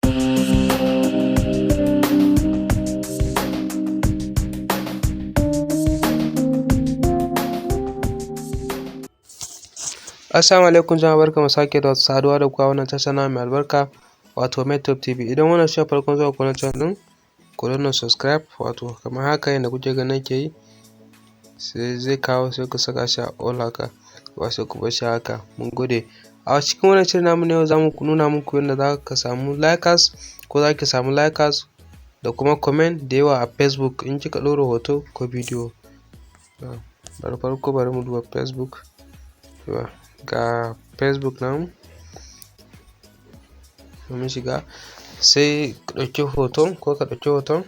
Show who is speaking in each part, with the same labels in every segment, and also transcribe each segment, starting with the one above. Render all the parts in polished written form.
Speaker 1: Assalamu alaikum jama'a, barkamu sake da saduwa da ku a wannan tasha namu mai albarka wato Metop TV. Idan wannan shine farkon zuwa ku na channel ɗin, ku danna subscribe wato kamar haka yadda kuke ganin nake yi, sai zai kawo sai ku saka shi a all haka, ba sai ku bar shi haka. Mun gode. A cikin wannan shirin namu na yau za mu nuna muku yadda za ka samu likers ko za ki samu likers da kuma comment da yawa a Facebook in kika ɗora hoto ko bidiyo. Da farko bari mu duba Facebook. Ga Facebook namu, mun shiga sai ka ɗauki hoton ko ka ɗauki hoton.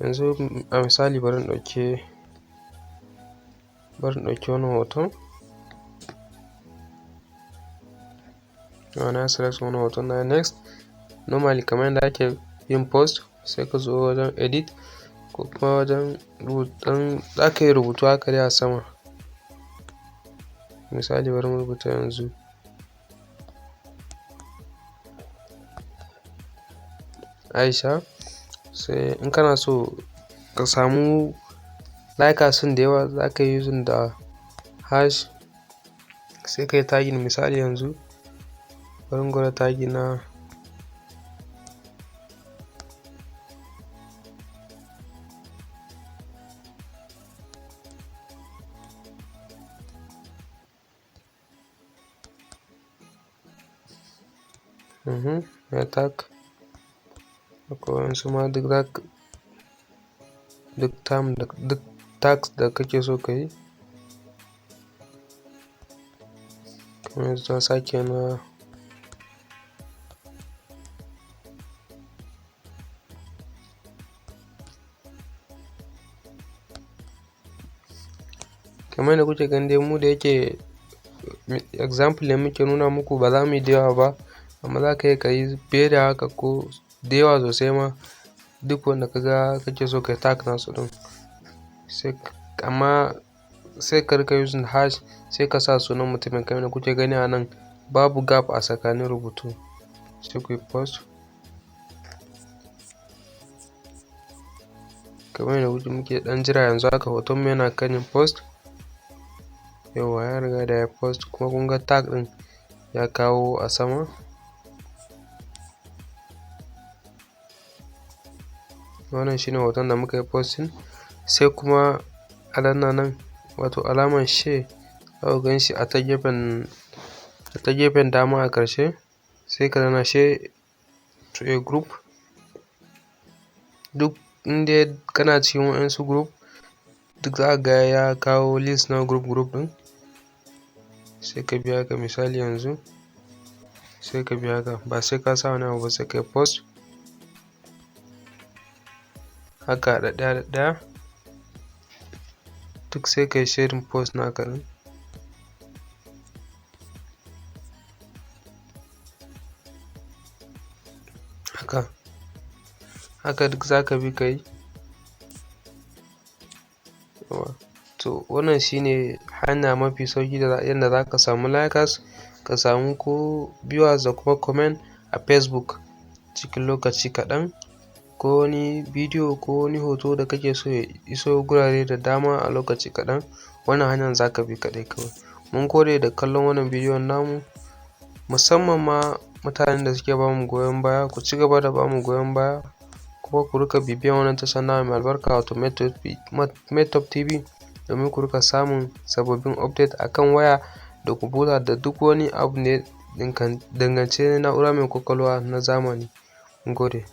Speaker 1: Yanzu a misali bari in ɗauki wannan hoton. Na select wannan hoton na next. Normally kamar yadda ake yin post sai ka zo wajen edit ko kuma wajen rubutun, za ka yi rubutu haka dai a sama. Misali bari mu rubuta yanzu Aisha. Sai in kana so ka samu likers da yawa za ka yi using da hash, sai ka yi tagging. Misali yanzu bari mu gwada tagging na ya tag. Akwai wasu ma duk tags da kake so ka yi. Kamar yanzu ta sake na kamar yadda kuke gani dai, mu da yake example ne muke nuna muku, ba za mu yi da yawa ba, amma za ka yi fiye da haka ko da yawa sosai ma, duk wanda kake so ka tag nasu ɗin. Amma sai ka rika using hash, sai ka sa sunan mutumin kamar yadda kuke gani a nan, babu gap a tsakanin rubutu. Sai ku yi post kamar yadda muke ɗan jira. Yanzu haka hoton mu yana kan yin post. Yauwa ya riga da ya post, kuma kun ga tag ɗin ya kawo a sama. Wannan shine hoton da muka yi posting. Sai kuma a danna nan wato alamar share, za ku gan shi a ta gefen dama a ƙarshe. Sai ka danna share to a group. Duk inda kana cikin waɗansu group, duk za ka ga ya kawo list na group ɗin. Sai ka bi haka. Misali yanzu sai ka bi haka, ba sai ka sa wani abu ba, sai ka yi post haka da ɗaya duk sai ka yi sharing post naka ɗin. Haka duk za ka bi ka yi. To wannan shine hanya mafi sauki da yadda za ka samu likers, ka samu ko viewers da kuma comment a Facebook cikin lokaci kaɗan, ko wani bidiyo ko wani hoto da kake so ya iso gurare da dama a lokaci kaɗan. Wannan hanyar za ka bi kaɗai kawai. Mun gode da kallon wannan bidiyon namu, musamman ma mutanen da suke bamu goyon baya. Ku ci gaba da bamu goyon baya, kuma ku rika bibiyan wannan tashar namu mai albarka wato Metop TV, domin ku rika samun sababbin update akan waya da kwamfuta da duk wani abu ne dangance na'ura mai ƙwaƙwalwa na zamani. Mun gode.